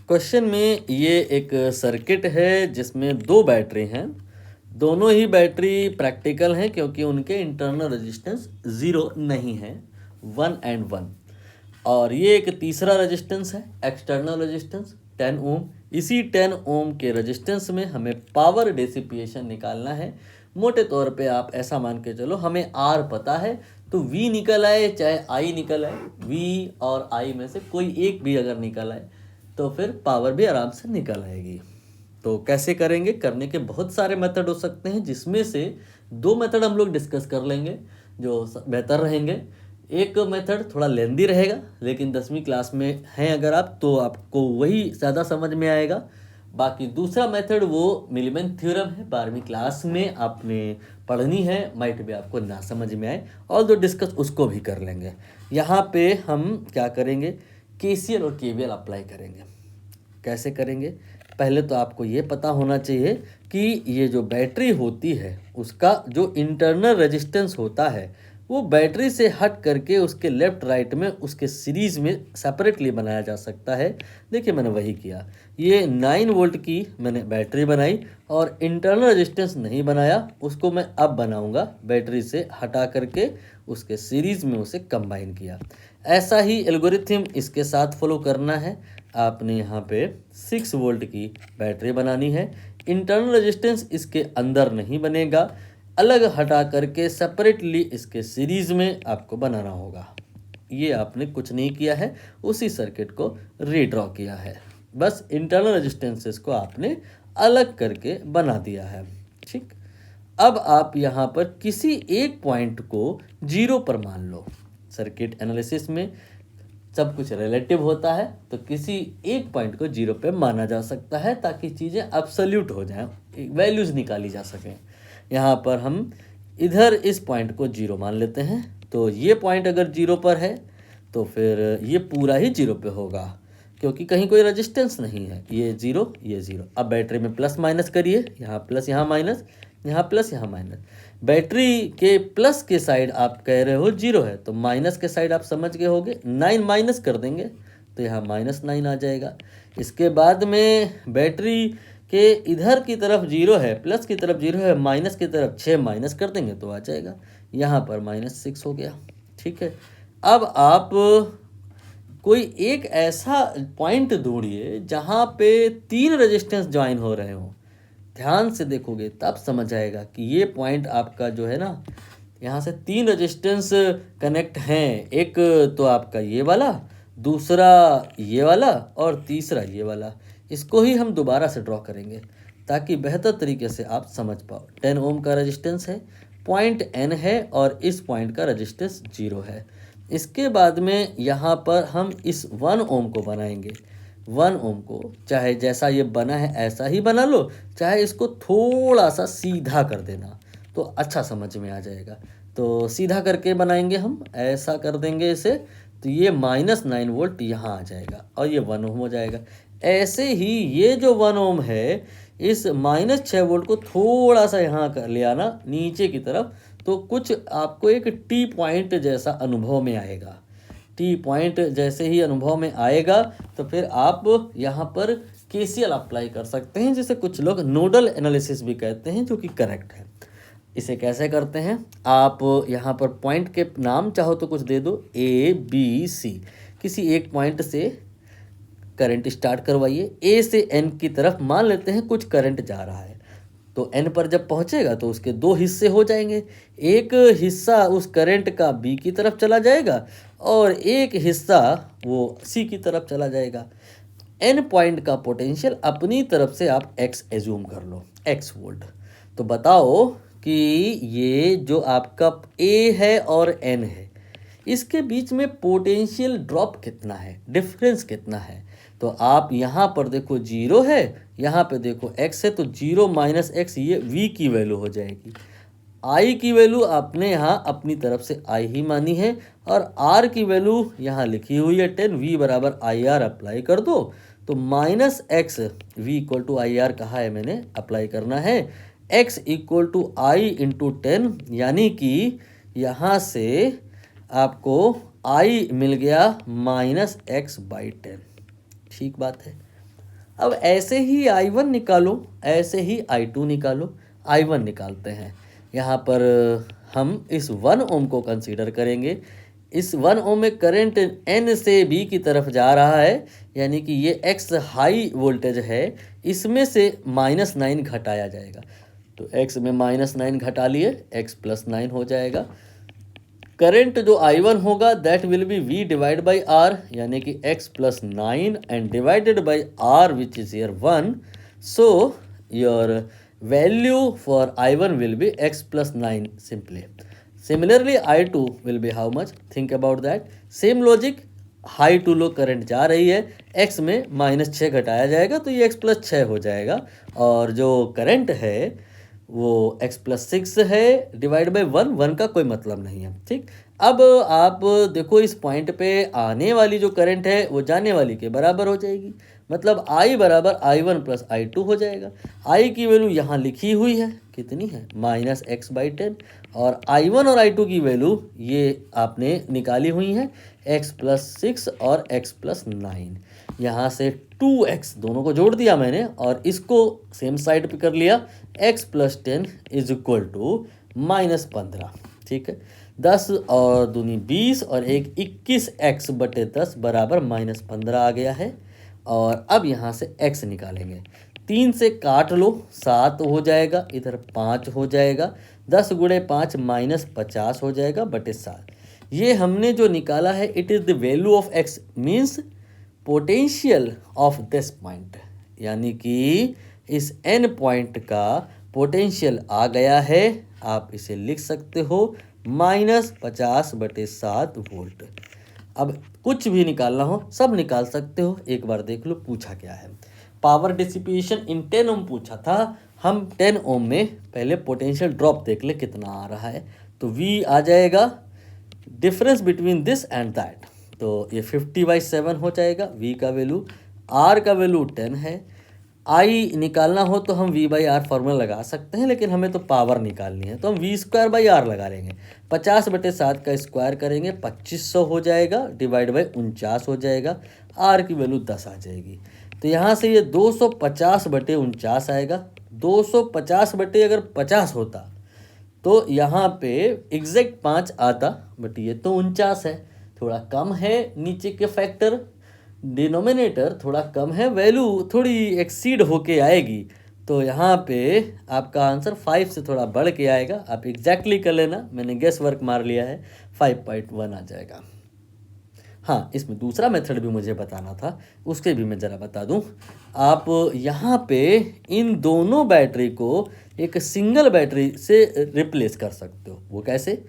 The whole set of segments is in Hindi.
क्वेश्चन में ये एक सर्किट है जिसमें दो बैटरी हैं। दोनों ही बैटरी प्रैक्टिकल हैं क्योंकि उनके इंटरनल रेजिस्टेंस 0 नहीं है, 1 एंड 1। और ये एक तीसरा रेजिस्टेंस है, एक्सटर्नल रेजिस्टेंस 10 ओम। इसी 10 ओम के रेजिस्टेंस में हमें पावर डिसिपिएशन निकालना है। मोटे तौर पे आप ऐसा मान के चलो, हमें आर पता है तो वी निकल आए चाहे आई निकल आए, वी और आई में से कोई एक भी अगर निकल आए तो फिर पावर भी आराम से निकल आएगी। तो कैसे करेंगे? करने के बहुत सारे मेथड हो सकते हैं, जिसमें से दो मेथड हम लोग डिस्कस कर लेंगे जो बेहतर रहेंगे। एक मेथड थोड़ा लेंदी रहेगा, लेकिन 10वीं क्लास में हैं अगर आप तो आपको वही ज़्यादा समझ में आएगा। बाकी दूसरा मेथड वो मिलीमेन थ्योरम है, 12वीं क्लास में आपने पढ़नी है, माइट भी आपको ना समझ में आए, और जो डिस्कस उसको भी कर लेंगे। यहाँ पे हम क्या करेंगे, केसीएल और केवीएल अप्लाई करेंगे। कैसे करेंगे? पहले तो आपको ये पता होना चाहिए कि ये जो बैटरी होती है उसका जो इंटरनल रेजिस्टेंस होता है वो बैटरी से हट करके उसके लेफ्ट राइट में उसके सीरीज़ में सेपरेटली बनाया जा सकता है। देखिए मैंने वही किया, ये 9 वोल्ट की मैंने बैटरी बनाई और इंटरनल रेजिस्टेंस नहीं बनाया, उसको मैं अब बनाऊंगा। बैटरी से हटा करके उसके सीरीज़ में उसे कंबाइन किया। ऐसा ही एल्गोरिथम इसके साथ फॉलो करना है। आपने यहाँ पे 6 वोल्ट की बैटरी बनानी है। इंटरनल रेजिस्टेंस इसके अंदर नहीं बनेगा, अलग हटा करके सेपरेटली इसके सीरीज़ में आपको बनाना होगा। ये आपने कुछ नहीं किया है, उसी सर्किट को रीड्रॉ किया है। बस इंटरनल रेजिस्टेंसेस को आपने अलग करके बना दिया है। ठीक, अब आप यहाँ पर किसी एक पॉइंट को 0 पर मान लो। सर्किट एनालिसिस में सब कुछ रिलेटिव होता है, तो किसी एक पॉइंट को 0 पे माना जा सकता है ताकि चीज़ें एब्सोल्यूट हो जाएं, वैल्यूज़ निकाली जा सकें। यहाँ पर हम इधर इस पॉइंट को 0 मान लेते हैं, तो ये पॉइंट अगर 0 पर है तो फिर ये पूरा ही 0 पे होगा क्योंकि कहीं कोई रेजिस्टेंस नहीं है। ये 0, ये 0। अब बैटरी में प्लस माइनस करिए, यहाँ प्लस यहाँ माइनस, यहाँ प्लस यहाँ माइनस। बैटरी के प्लस के साइड आप कह रहे हो 0 है, तो माइनस के साइड आप समझ गए होगे, 9 माइनस कर देंगे तो यहाँ -9 आ जाएगा। इसके बाद में बैटरी के इधर की तरफ 0 है, प्लस की तरफ 0 है, माइनस की तरफ 6 माइनस कर देंगे तो आ जाएगा, यहाँ पर -6 हो गया। ठीक है, अब आप कोई एक ऐसा पॉइंट ढूंढिए जहाँ पे 3 रेजिस्टेंस ज्वाइन हो रहे हो। ध्यान से देखोगे तब समझ आएगा कि ये पॉइंट आपका जो है ना, यहाँ से 3 रेजिस्टेंस कनेक्ट हैं। एक तो आपका ये वाला, दूसरा ये वाला और तीसरा ये वाला। इसको ही हम दोबारा से ड्रॉ करेंगे ताकि बेहतर तरीके से आप समझ पाओ। 10 ओम का रेजिस्टेंस है, पॉइंट N है और इस पॉइंट का रेजिस्टेंस 0 है। इसके बाद में यहाँ पर हम इस 1 ओम को बनाएंगे। 1 ओम को चाहे जैसा ये बना है ऐसा ही बना लो, चाहे इसको थोड़ा सा सीधा कर देना तो अच्छा समझ में आ जाएगा। तो सीधा करके बनाएंगे हम, ऐसा कर देंगे इसे, तो ये -9 वोल्ट यहाँ आ जाएगा और ये 1 ओम हो जाएगा। ऐसे ही ये जो 1 ओम है, इस -6 वोल्ट को थोड़ा सा यहाँ कर ले आना नीचे की तरफ, तो कुछ आपको एक टी पॉइंट जैसा अनुभव में आएगा। टी पॉइंट जैसे ही अनुभव में आएगा तो फिर आप यहाँ पर केसीएल अप्लाई कर सकते हैं, जिसे कुछ लोग नोडल एनालिसिस भी कहते हैं, जो कि करेक्ट है। इसे कैसे करते हैं, आप यहाँ पर पॉइंट के नाम चाहो तो कुछ दे दो, A B C। किसी एक पॉइंट से करंट स्टार्ट करवाइए, A से N की तरफ मान लेते हैं कुछ करंट जा रहा है, तो N पर जब पहुंचेगा तो उसके 2 हिस्से हो जाएंगे। एक हिस्सा उस करंट का B की तरफ चला जाएगा और एक हिस्सा वो C की तरफ चला जाएगा। N पॉइंट का पोटेंशियल अपनी तरफ से आप X एज्यूम कर लो, X वोल्ट। तो बताओ कि ये जो आपका A है और N है, इसके बीच में पोटेंशियल ड्रॉप कितना है, डिफरेंस कितना है? तो आप यहाँ पर देखो 0 है, यहाँ पे देखो x है, तो 0 - x ये v की वैल्यू हो जाएगी। i की वैल्यू आपने यहाँ अपनी तरफ से i ही मानी है और r की वैल्यू यहाँ लिखी हुई है 10, v बराबर IR अप्लाई कर दो, तो -x v = IR कहा है मैंने, अप्लाई करना है। x = I × 10, यानी कि यहाँ से आपको I मिल गया -x/10। ठीक बात है। अब ऐसे ही I1 निकालो, ऐसे ही I2 निकालो। I1 निकालते हैं, यहाँ पर हम इस 1 ओम को कंसीडर करेंगे। इस 1 ओम में करंट N से B की तरफ जा रहा है, यानी कि ये X हाई वोल्टेज है, इसमें से -9 घटाया जाएगा। तो X में -9 घटा लिए, X +9 हो जाएगा। करंट जो I1 होगा that will be V divide by R, यानी कि X +9 and divided by R which is your 1। So your value for I1 will be X +9 simply. Similarly I2 will be how much, think about that. Same logic, high to low current जा रही है, X में -6 घटाया जाएगा तो ये X +6 हो जाएगा, और जो करंट है वो X +6 है डिवाइड बाई 1 का कोई मतलब नहीं है, ठीक। अब आप देखो इस पॉइंट पे आने वाली जो करंट है वो जाने वाली के बराबर हो जाएगी, मतलब I बराबर I1 + I2 हो जाएगा। I की वैल्यू यहाँ लिखी हुई है, कितनी है, -x/10, और I1 और I2 की वैल्यू ये आपने निकाली हुई है, X +6 और X +9। यहाँ से 2x दोनों को जोड़ दिया मैंने और इसको सेम साइड पे कर लिया, X +10 इज इक्वल टू -15, ठीक है। 10 और दूनी 20 और एक 21x/10 बराबर -15 आ गया है। और अब यहाँ से x निकालेंगे, 3 से काट लो, 7 हो जाएगा, इधर 5 हो जाएगा, 10 गुणे 5 -50 हो जाएगा बटे 7। ये हमने जो निकाला है it is the value of x, means potential of this point, यानी कि इस n पॉइंट का पोटेंशियल आ गया है। आप इसे लिख सकते हो -50/7 वोल्ट। अब कुछ भी निकालना हो सब निकाल सकते हो, एक बार देख लो पूछा क्या है। पावर डिसिपेशन इन 10 ओम पूछा था, हम 10 ओम में पहले पोटेंशियल ड्रॉप देख ले कितना आ रहा है। तो V आ जाएगा, difference between this and that, तो ये 50/7 हो जाएगा। V का वैल्यू, R का वैल्यू 10 है। I निकालना हो तो हम V/R फॉर्मूला लगा सकते हैं, लेकिन हमें तो पावर निकालनी है तो हम V²/R लगा लेंगे। 50/7 का स्क्वायर करेंगे 2500 हो जाएगा, डिवाइड बाई 49 हो जाएगा, R की वैल्यू 10 आ जाएगी। तो यहाँ से ये 250/49 आएगा। 250/50 होता तो यहाँ पे एग्जैक्ट 5 आता, बट ये तो 49 है, थोड़ा कम है नीचे के फैक्टर, डिनोमिनेटर थोड़ा कम है, वैल्यू थोड़ी एक्सीड होके आएगी, तो यहाँ पे आपका आंसर 5 से थोड़ा बढ़ के आएगा। आप एग्जैक्टली कर लेना, मैंने गेस वर्क मार लिया है, 5.1 आ जाएगा। हाँ, इसमें दूसरा मेथड भी मुझे बताना था, उसके भी मैं ज़रा बता दूं। आप यहाँ पे इन दोनों बैटरी को एक सिंगल बैटरी से रिप्लेस कर सकते हो। वो कैसे?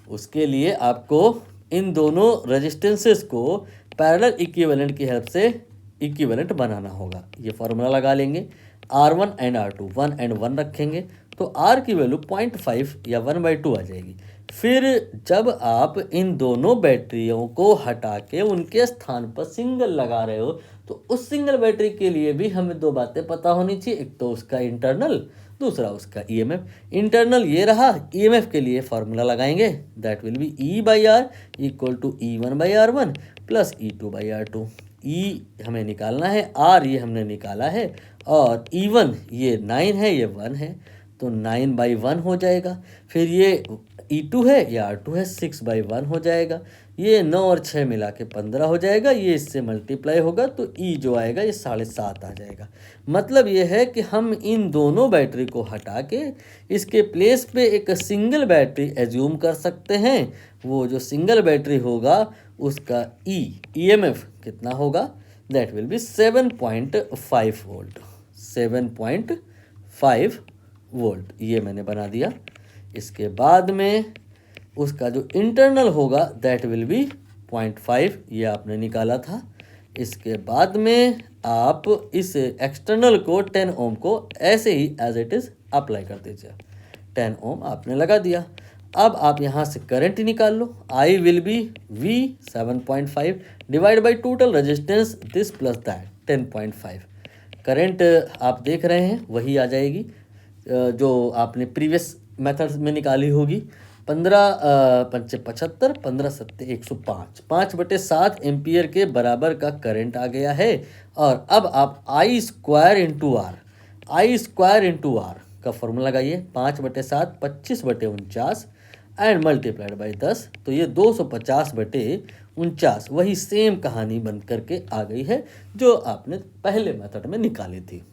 उसके लिए आपको इन दोनों रेजिस्टेंसेस को पैरेलल इक्विवेलेंट की हेल्प से इक्विवेलेंट बनाना होगा। ये फॉर्मूला लगा लेंगे, R1 एंड R2, 1 एंड 1 रखेंगे तो R की वैल्यू 0.5 या 1/2 आ जाएगी। फिर जब आप इन दोनों बैटरियों को हटा के उनके स्थान पर सिंगल लगा रहे हो तो उस सिंगल बैटरी के लिए भी हमें दो बातें पता होनी चाहिए, एक तो उसका इंटरनल, दूसरा उसका ईएमएफ। इंटरनल ये रहा, ईएमएफ के लिए फार्मूला लगाएंगे, that will be E/R equal to E1/R1 plus E2/R2। E हमें निकालना है, R ये हमने निकाला है, और E1 ये 9 है, ये 1 है, तो 9/1 हो जाएगा। फिर ये E2 है, ये R2 है, 6/1 हो जाएगा। ये 9 और 6 मिला के 15 हो जाएगा, ये इससे मल्टीप्लाई होगा तो E जो आएगा ये 7.5 आ जाएगा। मतलब ये है कि हम इन दोनों बैटरी को हटा के इसके प्लेस पे एक सिंगल बैटरी एज्यूम कर सकते हैं। वो जो सिंगल बैटरी होगा उसका ईएमएफ कितना होगा, that will B 7.5 volt, 7.5 volt, ये मैंने बना दिया। इसके बाद में उसका जो इंटरनल होगा दैट विल बी 0.5, ये आपने निकाला था। इसके बाद में आप इस एक्सटर्नल को 10 ओम को ऐसे ही एज इट इज़ अप्लाई कर दीजिए। 10 ओम आपने लगा दिया। अब आप यहाँ से करंट निकाल लो, I will be V 7.5 divide by total resistance this plus that 10.5। Current आप देख रहे हैं वही आ जाएगी जो आपने प्रीवियस मेथड्स में निकाली होगी। 15 पंचे 75, 15 सत्ते 105, 5/7 एम्पियर के बराबर का करंट आ गया है। और अब आप आई स्क्वायर इंटू आर का फॉर्मूला लगाइए। 5/7 25/49 एंड मल्टीप्लाइड बाई 10, तो ये 250/49 वही सेम कहानी बन करके आ गई है जो आपने पहले मेथड में निकाली थी।